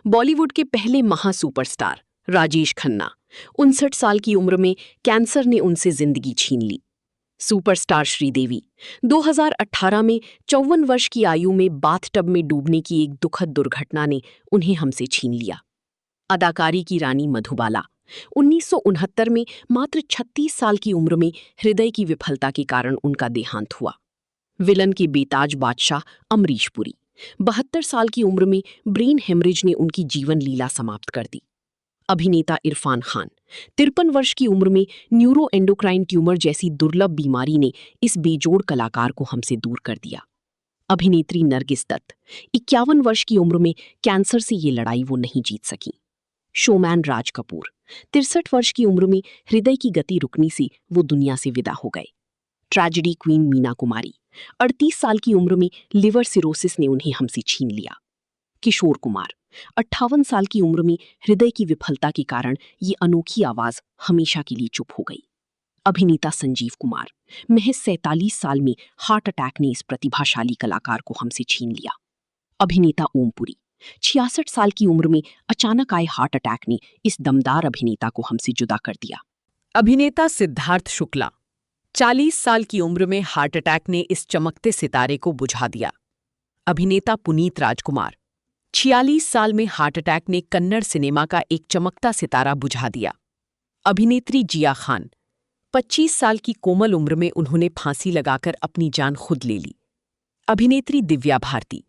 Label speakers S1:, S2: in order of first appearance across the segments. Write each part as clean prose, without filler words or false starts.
S1: बॉलीवुड के पहले महा सुपरस्टार राजेश खन्ना 59 साल की उम्र में कैंसर ने उनसे जिंदगी छीन ली। सुपरस्टार श्रीदेवी 2018 में 54 वर्ष की आयु में बाथटब में डूबने की एक दुखद दुर्घटना ने उन्हें हमसे छीन लिया। अदाकारी की रानी मधुबाला 1969 में मात्र 36 साल की उम्र में हृदय की विफलता के कारण उनका देहांत हुआ। विलन के बेताज बादशाह अमरीश पुरी 72 साल की उम्र में ब्रेन हेमरेज ने उनकी जीवन लीला समाप्त कर दी। अभिनेता इरफान खान 53 वर्ष की उम्र में न्यूरो एंडोक्राइन ट्यूमर जैसी दुर्लभ बीमारी ने इस बेजोड़ कलाकार को हमसे दूर कर दिया। अभिनेत्री नरगिस दत्त 51 वर्ष की उम्र में कैंसर से ये लड़ाई वो नहीं जीत सकी। शोमैन राज कपूर 63 वर्ष की उम्र में हृदय की गति रुकने से वो दुनिया से विदा हो गए। ट्रेजेडी क्वीन मीना कुमारी 38 साल की उम्र में लिवर सिरोसिस ने उन्हें हमसे छीन लिया। किशोर कुमार 58 साल की उम्र में हृदय की विफलता के कारण ये अनोखी आवाज हमेशा के लिए चुप हो गई। अभिनेता संजीव कुमार महज 47 साल में हार्ट अटैक ने इस प्रतिभाशाली कलाकार को हमसे छीन लिया। अभिनेता ओमपुरी 66 साल की उम्र में अचानक आए हार्ट अटैक ने इस दमदार अभिनेता को हमसे जुदा कर दिया।
S2: अभिनेता सिद्धार्थ शुक्ला 40 साल की उम्र में हार्ट अटैक ने इस चमकते सितारे को बुझा दिया। अभिनेता पुनीत राजकुमार 46 साल में हार्ट अटैक ने कन्नड़ सिनेमा का एक चमकता सितारा बुझा दिया। अभिनेत्री जिया खान 25 साल की कोमल उम्र में उन्होंने फांसी लगाकर अपनी जान खुद ले ली। अभिनेत्री दिव्या भारती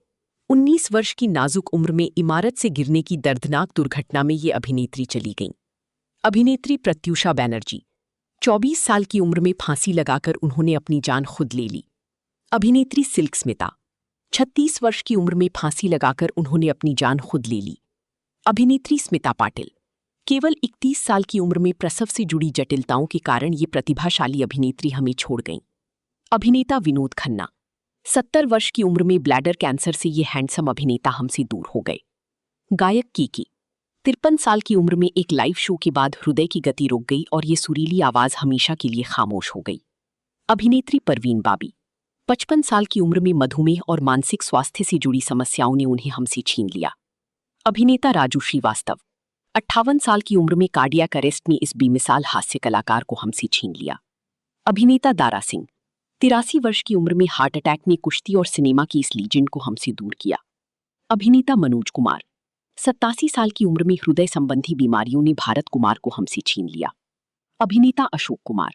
S2: 19 वर्ष की नाजुक उम्र में इमारत से गिरने की दर्दनाक दुर्घटना में ये अभिनेत्री चली गईं। अभिनेत्री प्रत्यूषा बैनर्जी 24 साल की उम्र में फांसी लगाकर उन्होंने अपनी जान खुद ले ली। अभिनेत्री सिल्क स्मिता 36 वर्ष की उम्र में फांसी लगाकर उन्होंने अपनी जान खुद ले ली। अभिनेत्री स्मिता पाटिल केवल 31 साल की उम्र में प्रसव से जुड़ी जटिलताओं के कारण ये प्रतिभाशाली अभिनेत्री हमें छोड़ गईं। अभिनेता विनोद खन्ना 70 वर्ष की उम्र में ब्लैडर कैंसर से ये हैंडसम अभिनेता हमसे दूर हो गए। गायक कीकी 53 साल की उम्र में एक लाइव शो के बाद हृदय की गति रुक गई और ये सुरीली आवाज हमेशा के लिए खामोश हो गई। अभिनेत्री परवीन बाबी 55 साल की उम्र में मधुमेह और मानसिक स्वास्थ्य से जुड़ी समस्याओं ने उन्हें हमसे छीन लिया। अभिनेता राजू श्रीवास्तव 58 साल की उम्र में कार्डियक अरेस्ट ने इस बेमिसाल हास्य कलाकार को हमसे छीन लिया। अभिनेता दारा सिंह 83 वर्ष की उम्र में हार्ट अटैक ने कुश्ती और सिनेमा की इस लीजेंड को हमसे दूर किया। अभिनेता मनोज कुमार 87 साल की उम्र में हृदय संबंधी बीमारियों ने भारत कुमार को हमसे छीन लिया। अभिनेता अशोक कुमार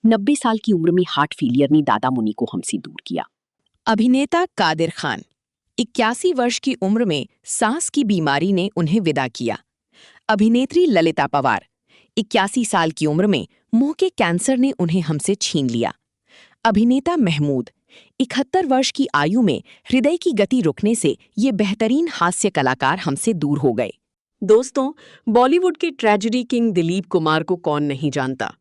S2: 90 साल की उम्र में हार्ट फेलियर ने दादा मुनि को हमसे दूर किया। अभिनेता कादिर खान 81 वर्ष की उम्र में सांस की बीमारी ने उन्हें विदा किया। अभिनेत्री ललिता पवार 81 साल की उम्र में मुंह के कैंसर ने उन्हें हमसे छीन लिया। अभिनेता महमूद 71 वर्ष की आयु में हृदय की गति रुकने से ये बेहतरीन हास्य कलाकार हमसे दूर हो गए।
S1: दोस्तों, बॉलीवुड के ट्रेजेडी किंग दिलीप कुमार को कौन नहीं जानता।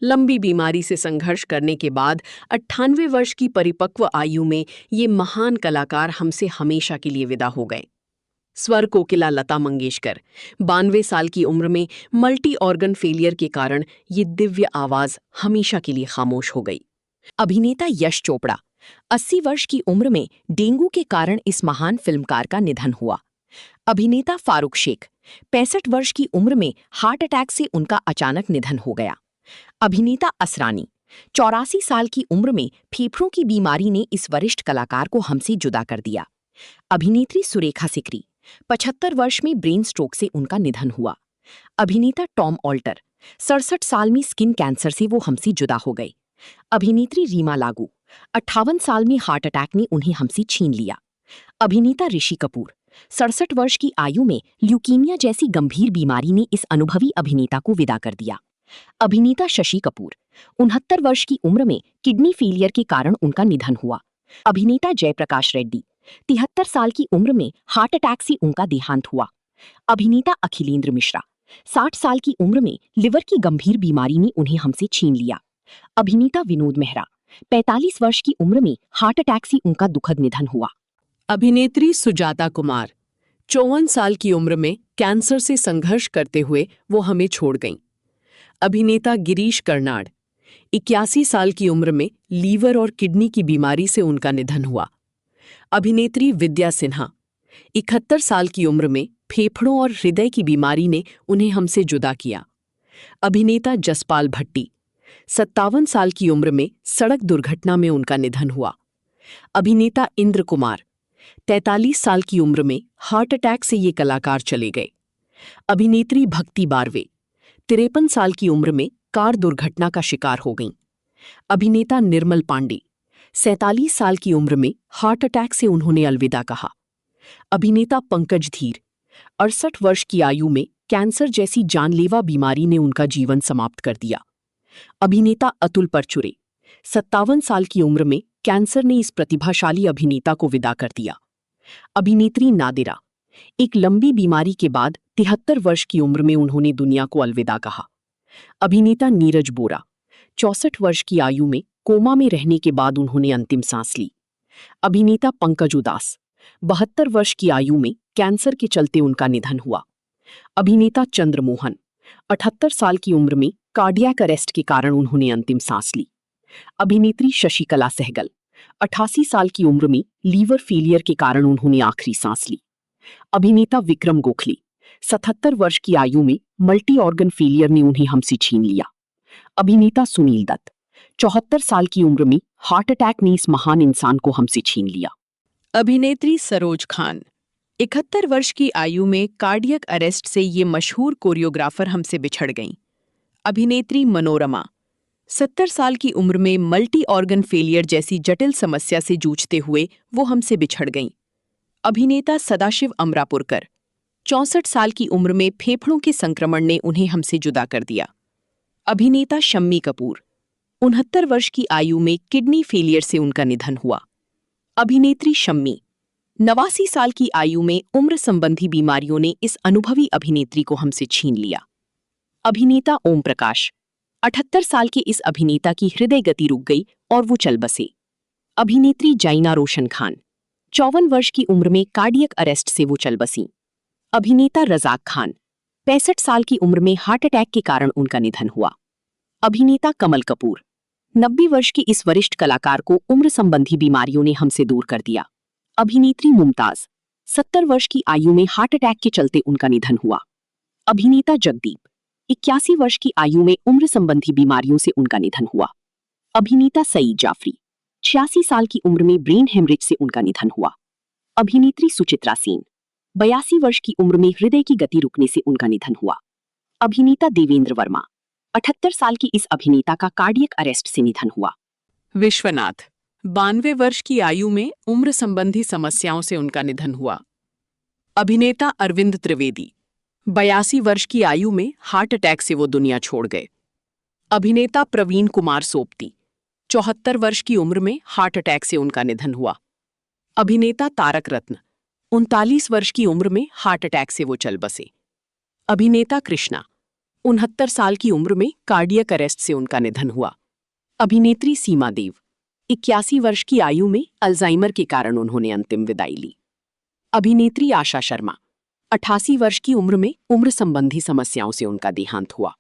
S1: लंबी बीमारी से संघर्ष करने के बाद 98 वर्ष की परिपक्व आयु में ये महान कलाकार हमसे हमेशा के लिए विदा हो गए। स्वर कोकिला लता मंगेशकर 92 साल की उम्र में मल्टी ऑर्गन फेलियर के कारण ये दिव्य आवाज हमेशा के लिए खामोश हो गई।
S2: अभिनेता यश चोपड़ा 80 वर्ष की उम्र में डेंगू के कारण इस महान फिल्मकार का निधन हुआ। अभिनेता फारूक शेख 65 वर्ष की उम्र में हार्ट अटैक से उनका अचानक निधन हो गया। अभिनेता असरानी 84 साल की उम्र में फेफड़ों की बीमारी ने इस वरिष्ठ कलाकार को हमसे जुदा कर दिया। अभिनेत्री सुरेखा सिकरी 75 वर्ष में ब्रेन स्ट्रोक से उनका निधन हुआ। अभिनेता टॉम ऑल्टर 67 साल में स्किन कैंसर से वो हमसे जुदा हो गए। अभिनेत्री रीमा लागू 58 साल में हार्ट अटैक ने उन्हें हमसे छीन लिया। अभिनेता ऋषि कपूर 67 वर्ष की आयु में ल्यूकीमिया जैसी गंभीर बीमारी ने इस अनुभवी अभिनेता को विदा कर दिया। अभिनेता शशि कपूर 69 वर्ष की उम्र में किडनी फेलियर के कारण उनका निधन हुआ। अभिनेता जयप्रकाश रेड्डी 73 साल की उम्र में हार्ट अटैक से उनका देहांत हुआ। अभिनेता अखिलेंद्र मिश्रा 60 साल की उम्र में लिवर की गंभीर बीमारी ने उन्हें हमसे छीन लिया। अभिनेता विनोद मेहरा 45 वर्ष की उम्र में हार्ट अटैक से उनका दुखद निधन हुआ।
S1: अभिनेत्री सुजाता कुमार 54 साल की उम्र में कैंसर से संघर्ष करते हुए वो हमें छोड़ गईं। अभिनेता गिरीश कर्नाड 81 साल की उम्र में लीवर और किडनी की बीमारी से उनका निधन हुआ। अभिनेत्री विद्या सिन्हा 71 साल की उम्र में
S2: फेफड़ों और हृदय की बीमारी ने उन्हें हमसे जुदा किया। अभिनेता जसपाल भट्टी, 57 साल की उम्र में सड़क दुर्घटना में उनका निधन हुआ। अभिनेता इंद्र कुमार, 43 साल की उम्र में हार्ट अटैक से ये कलाकार चले गए। अभिनेत्री भक्ति बारवे, 53 साल की उम्र में कार दुर्घटना का शिकार हो गईं। अभिनेता निर्मल पांडे, 47 साल की उम्र में हार्ट अटैक से उन्होंने अलविदा कहा। अभिनेता पंकज धीर, 68 वर्ष की आयु में कैंसर जैसी जानलेवा बीमारी ने उनका जीवन समाप्त कर दिया। अभिनेता अतुल परचुरे, 57 साल की उम्र में कैंसर ने इस प्रतिभाशाली अभिनेता को विदा कर दिया। अभिनेत्री नादिरा, एक लंबी बीमारी के बाद 73 वर्ष की उम्र में उन्होंने दुनिया को अलविदा कहा। अभिनेता नीरज बोरा, 64 वर्ष की आयु में कोमा में रहने के बाद उन्होंने अंतिम सांस ली। अभिनेता पंकज उदास, 72 वर्ष की आयु में कैंसर के चलते उनका निधन हुआ। अभिनेता चंद्रमोहन, 78 साल की उम्र में कार्डियक अरेस्ट के कारण उन्होंने अंतिम सांस ली। अभिनेत्री शशिकला सहगल, 88 साल की उम्र में लीवर फेलियर के कारण उन्होंने आखिरी सांस ली। अभिनेता विक्रम गोखले, 77 वर्ष की आयु में मल्टी ऑर्गन फेलियर ने उन्हें हमसे छीन लिया। अभिनेता सुनील दत्त, 74 साल की उम्र में हार्ट अटैक ने इस महान इंसान को हमसे छीन लिया।
S3: अभिनेत्री सरोज खान, 71 वर्ष की आयु में कार्डियक अरेस्ट से ये मशहूर कोरियोग्राफर हमसे बिछड़ गईं। अभिनेत्री मनोरमा, 70 साल की उम्र में मल्टी ऑर्गन फेलियर जैसी जटिल समस्या से जूझते हुए वो हमसे बिछड़ गईं। अभिनेता सदाशिव अमरापुरकर, 64 साल की उम्र में फेफड़ों के संक्रमण ने उन्हें हमसे जुदा कर दिया। अभिनेता शम्मी कपूर, 69 वर्ष की आयु में किडनी फेलियर से उनका निधन हुआ। अभिनेत्री शम्मी, 89 साल की आयु में उम्र संबंधी बीमारियों ने इस अनुभवी अभिनेत्री को हमसे छीन लिया। अभिनेता ओम प्रकाश, 78 साल के इस अभिनेता की हृदय गति रुक गई और वो चल बसे। अभिनेत्री जाइना रोशन खान, 54 वर्ष की उम्र में कार्डियक अरेस्ट से वो चल बसीं। अभिनेता रजाक खान, 65 साल की उम्र में हार्ट अटैक के कारण उनका निधन हुआ। अभिनेता कमल कपूर, 90 वर्ष की इस वरिष्ठ कलाकार को उम्र संबंधी बीमारियों ने हमसे दूर कर दिया। अभिनेत्री मुमताज, 70 वर्ष की आयु में हार्ट अटैक के चलते उनका निधन हुआ। अभिनेता जगदीप, 81 वर्ष की आयु में उम्र संबंधी बीमारियों से उनका निधन हुआ। अभिनेता सईद जाफरी, 86 साल की उम्र में ब्रेन हेमरेज से उनका निधन हुआ। अभिनेत्री सुचित्रा सेन, 82 वर्ष की उम्र में हृदय की गति रुकने से उनका निधन हुआ। अभिनेता देवेंद्र वर्मा, 78 साल की इस अभिनेता का कार्डियक अरेस्ट से निधन हुआ। विश्वनाथ, 92 वर्ष की आयु में उम्र संबंधी समस्याओं से उनका निधन हुआ। अभिनेता अरविंद त्रिवेदी, 82 वर्ष की आयु में हार्ट अटैक से वो दुनिया छोड़ गए। अभिनेता प्रवीण कुमार सोपती, 74 वर्ष की उम्र में हार्ट अटैक से उनका निधन हुआ। अभिनेता तारक रत्न, 39 वर्ष की उम्र में हार्ट अटैक से वो चल बसे। अभिनेता कृष्णा, 69 साल की उम्र में कार्डियक अरेस्ट से उनका निधन हुआ। अभिनेत्री सीमा देव, 81 वर्ष की आयु में अल्जाइमर के कारण उन्होंने अंतिम विदाई ली। अभिनेत्री आशा शर्मा, 88 वर्ष की उम्र में उम्र संबंधी समस्याओं से उनका देहांत हुआ।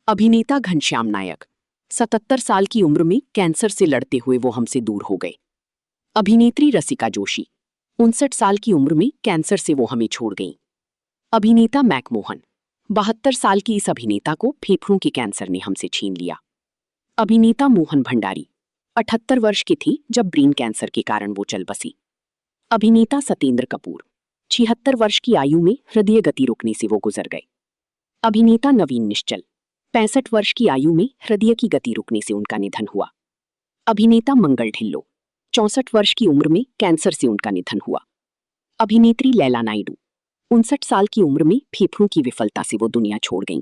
S3: अभिनेता घनश्याम नायक, 77 साल की उम्र में कैंसर से लड़ते हुए वो हमसे दूर हो गए। अभिनेत्री रसिका जोशी, 59 साल की उम्र में कैंसर से वो हमें छोड़ गईं। अभिनेता मैकमोहन, 72 साल की इस अभिनेता को फेफड़ों के कैंसर ने हमसे छीन लिया। अभिनेता मोहन भंडारी, 78 वर्ष की थी जब ब्रेन कैंसर के कारण वो चल बसी। अभिनेता सतेंद्र कपूर, 76 वर्ष की आयु में हृदय गति रुकने से वो गुजर गए। अभिनेता नवीन निश्चल, 65 वर्ष की आयु में हृदय की गति रुकने से उनका निधन हुआ। अभिनेता मंगल ढिल्लो, 64 वर्ष की उम्र में कैंसर से उनका निधन हुआ। अभिनेत्री लैला नायडू, 59 साल की उम्र में फेफड़ों की विफलता से वो दुनिया छोड़ गईं।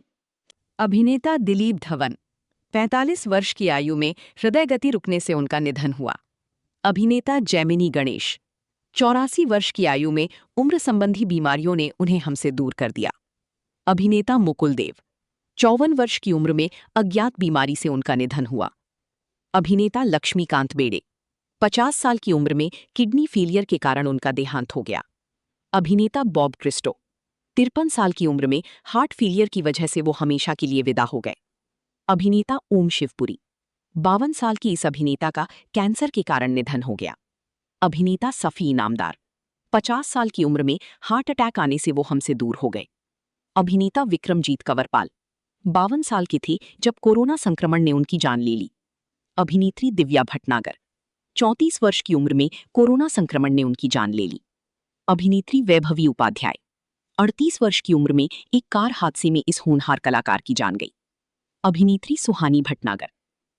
S2: अभिनेता दिलीप धवन, 45 वर्ष की आयु में हृदय गति रुकने से उनका निधन हुआ। अभिनेता जैमिनी गणेश, 84 वर्ष की आयु में उम्र संबंधी बीमारियों ने उन्हें हमसे दूर कर दिया। अभिनेता मुकुल देव, 54 वर्ष की उम्र में अज्ञात बीमारी से उनका निधन हुआ। अभिनेता लक्ष्मीकांत बेड़े, 50 साल की उम्र में किडनी फेलियर के कारण उनका देहांत हो गया। अभिनेता बॉब क्रिस्टो, 53 साल की उम्र में हार्ट फेलियर की वजह से वो हमेशा के लिए विदा हो गए। अभिनेता ओम शिवपुरी, 52 साल की इस अभिनेता का कैंसर के कारण निधन हो गया। अभिनेता सफी इनामदार,
S1: 50 साल की उम्र में हार्ट अटैक आने से वो हमसे दूर हो गए। अभिनेता विक्रमजीत कंवरपाल 52 साल की थी जब कोरोना संक्रमण ने उनकी जान ले ली। अभिनेत्री दिव्या भटनागर 34 वर्ष की उम्र में कोरोना संक्रमण ने उनकी जान ले ली। अभिनेत्री वैभवी उपाध्याय 38 वर्ष की उम्र में एक कार हादसे में इस होनहार कलाकार की जान गई। अभिनेत्री सुहानी भटनागर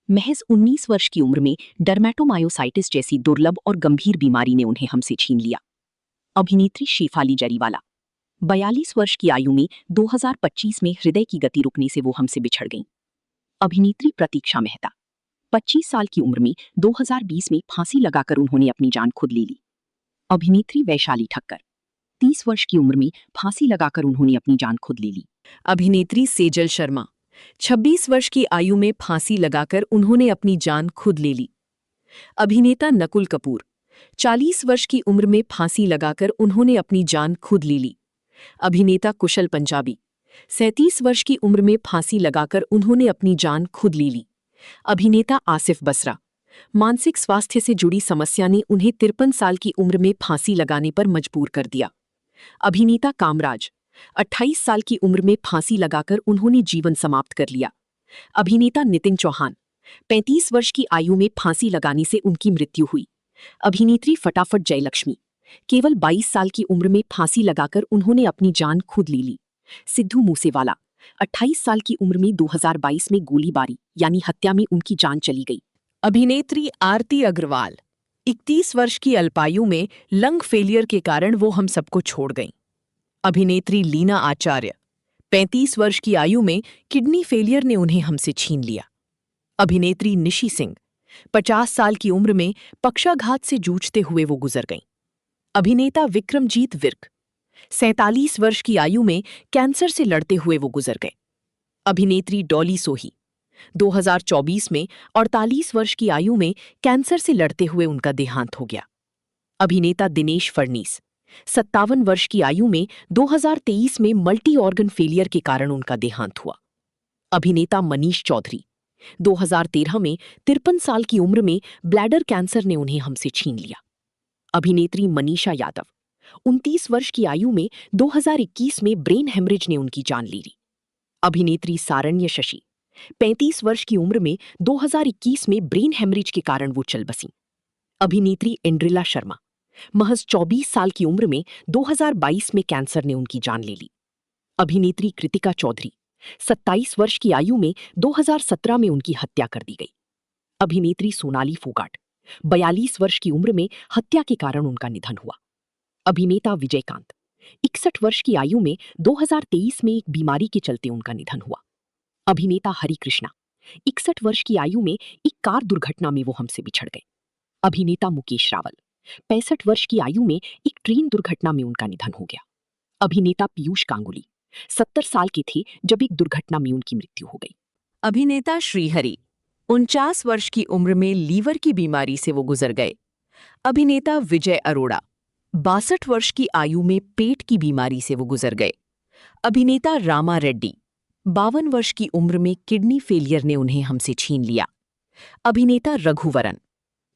S1: महज 19 वर्ष की उम्र में डर्मेटोमायोसाइटिस जैसी दुर्लभ और गंभीर बीमारी ने उन्हें हमसे छीन लिया। अभिनेत्री शेफाली जरीवाला 42 वर्ष की आयु में 2025 में हृदय की गति रुकने से वो हमसे बिछड़ गईं। अभिनेत्री प्रतीक्षा मेहता 25 साल की उम्र में 2020 में फांसी लगाकर उन्होंने अपनी जान खुद ले ली। अभिनेत्री वैशाली ठक्कर 30 वर्ष की उम्र में फांसी लगाकर उन्होंने अपनी जान खुद ले ली।
S2: अभिनेत्री सेजल शर्मा 26 वर्ष की आयु में फांसी लगाकर उन्होंने अपनी जान खुद ले ली। अभिनेता नकुल कपूर 40 वर्ष की उम्र में फांसी लगाकर उन्होंने अपनी जान खुद ले ली। अभिनेता कुशल पंजाबी 37 वर्ष की उम्र में फांसी लगाकर उन्होंने अपनी जान खुद ले ली। अभिनेता आसिफ बसरा मानसिक स्वास्थ्य से जुड़ी समस्या ने उन्हें 53 साल की उम्र में फांसी लगाने पर मजबूर कर दिया। अभिनेता कामराज 28 साल की उम्र में फांसी लगाकर उन्होंने जीवन समाप्त कर लिया। अभिनेता नितिन चौहान 35 वर्ष की आयु में फांसी लगाने से उनकी मृत्यु हुई। अभिनेत्री फटाफट जयलक्ष्मी केवल 22 साल की उम्र में फांसी लगाकर उन्होंने अपनी जान खुद ले ली। सिद्धू मूसेवाला 28 साल की उम्र में 2022 में गोलीबारी यानी हत्या में उनकी जान चली गई। अभिनेत्री आरती अग्रवाल 31 वर्ष की अल्पायु में लंग फेलियर के कारण वो हम सबको छोड़ गईं। अभिनेत्री लीना आचार्य 35 वर्ष की आयु में किडनी फेलियर ने उन्हें हमसे छीन लिया। अभिनेत्री निशी सिंह 50 साल की उम्र में पक्षाघात से जूझते हुए वो गुजर गईं। अभिनेता विक्रमजीत विर्क 47 वर्ष की आयु में कैंसर से लड़ते हुए वो गुजर गए। अभिनेत्री डॉली सोही 2024 में 48 वर्ष की आयु में कैंसर से लड़ते हुए उनका देहांत हो गया। अभिनेता दिनेश फडणीस 57 वर्ष की आयु में 2023 में मल्टी ऑर्गन फेलियर के कारण उनका देहांत हुआ। अभिनेता मनीष चौधरी 2013 में 53 साल की उम्र में ब्लैडर कैंसर ने उन्हें हमसे छीन लिया। अभिनेत्री मनीषा यादव 29 वर्ष की आयु में 2021 में ब्रेन हेमरेज ने उनकी जान ले ली। अभिनेत्री सारण्य शशि 35 वर्ष की उम्र में 2021 में ब्रेन हेमरेज के कारण वो चल बसीं। अभिनेत्री एंड्रिला शर्मा महज 24 साल की उम्र में 2022 में कैंसर ने उनकी जान ले ली। अभिनेत्री कृतिका चौधरी 27 वर्ष की आयु में 2017 में उनकी हत्या कर दी गई। अभिनेत्री सोनाली फोगाट 42 वर्ष की उम्र में हत्या के कारण उनका निधन हुआ। अभिनेता विजयकांत 61 वर्ष की आयु में 2023 में एक बीमारी के चलते उनका निधन हुआ। अभिनेता हरिकृष्णा 61 वर्ष की आयु में एक कार दुर्घटना में वो हमसे बिछड़ गए। अभिनेता मुकेश रावल 65 वर्ष की आयु में एक ट्रेन दुर्घटना में उनका निधन हो गया। अभिनेता पीयूष गांगुली 70 साल के थे जब एक दुर्घटना में उनकी मृत्यु हो गई। अभिनेता श्रीहरि 49 वर्ष की उम्र में लीवर की बीमारी से वो गुजर गए। अभिनेता विजय अरोड़ा 62 वर्ष की आयु में पेट की बीमारी से वो गुजर गए। अभिनेता रामा रेड्डी 52 वर्ष की उम्र में किडनी फेलियर ने उन्हें हमसे छीन लिया। अभिनेता रघुवरन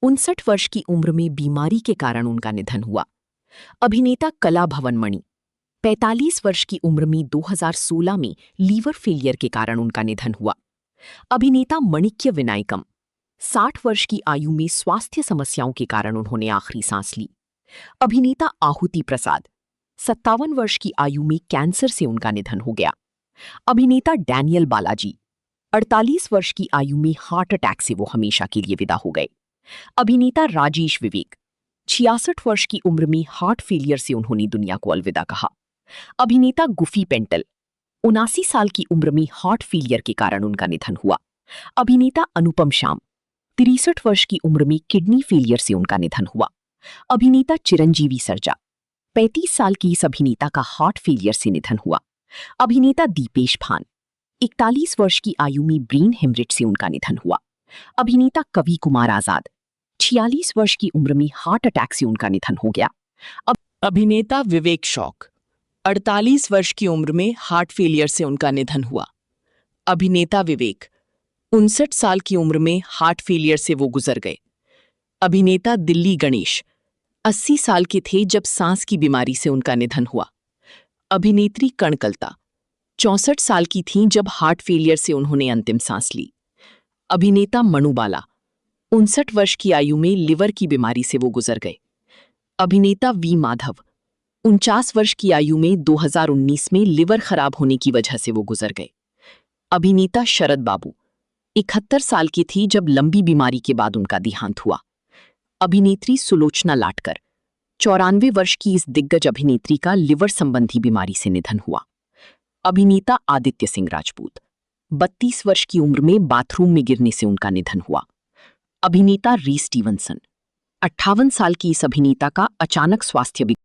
S2: 59 वर्ष की उम्र में बीमारी के कारण उनका निधन हुआ। अभिनेता कला भवन मणि 45 वर्ष की उम्र में 2016 में लीवर फेलियर के कारण उनका निधन हुआ। अभिनेता मणिक्य विनायकम 60 वर्ष की आयु में स्वास्थ्य समस्याओं के कारण उन्होंने आखिरी सांस ली। अभिनेता आहुति प्रसाद 57 वर्ष की आयु में कैंसर से उनका निधन हो गया। अभिनेता डैनियल बालाजी 48 वर्ष की आयु में हार्ट अटैक से वो हमेशा के लिए विदा हो गए। अभिनेता राजेश विवेक 66 वर्ष की उम्र में हार्ट फेलियर से उन्होंने दुनिया को अलविदा कहा। अभिनेता गुफी पेंटल 79 साल की उम्र में हार्ट फेलियर के कारण उनका निधन हुआ। अभिनेता अनुपम श्याम 63 वर्ष की उम्र में किडनी फेलियर से उनका निधन हुआ। अभिनेता चिरंजीवी सरजा 35 साल की इस अभिनेता का हार्ट फेलियर से निधन हुआ। अभिनेता दीपेश भान 41 वर्ष की आयु में ब्रेन हेमरेज से उनका निधन हुआ। अभिनेता कवि कुमार आजाद 46 वर्ष की उम्र में हार्ट अटैक से उनका निधन हो गया।
S3: अभिनेता विवेक शौक 48 वर्ष की उम्र में हार्ट फेलियर से उनका निधन हुआ। अभिनेता विवेक 59 साल की उम्र में हार्ट फेलियर से वो गुजर गए। अभिनेता दिल्ली गणेश 80 साल के थे जब सांस की बीमारी से उनका निधन हुआ। अभिनेत्री कणकलता 64 साल की थीं जब हार्ट फेलियर से उन्होंने अंतिम सांस ली। अभिनेता मनुबाला 59 वर्ष की आयु में लिवर की बीमारी से वो गुजर गए। अभिनेता वी माधव 49 वर्ष की आयु में 2019 में लिवर खराब होने की वजह से वो गुजर गए। अभिनेता शरद बाबू 71 साल की थी जब लंबी बीमारी के बाद उनका देहांत हुआ। अभिनेत्री सुलोचना लाटकर 94 वर्ष की इस दिग्गज अभिनेत्री का लिवर संबंधी बीमारी से निधन हुआ। अभिनेता आदित्य सिंह राजपूत 32 वर्ष की उम्र में बाथरूम में गिरने से उनका निधन हुआ। अभिनेता री स्टीवनसन 58 साल की इस अभिनेता का अचानक स्वास्थ्य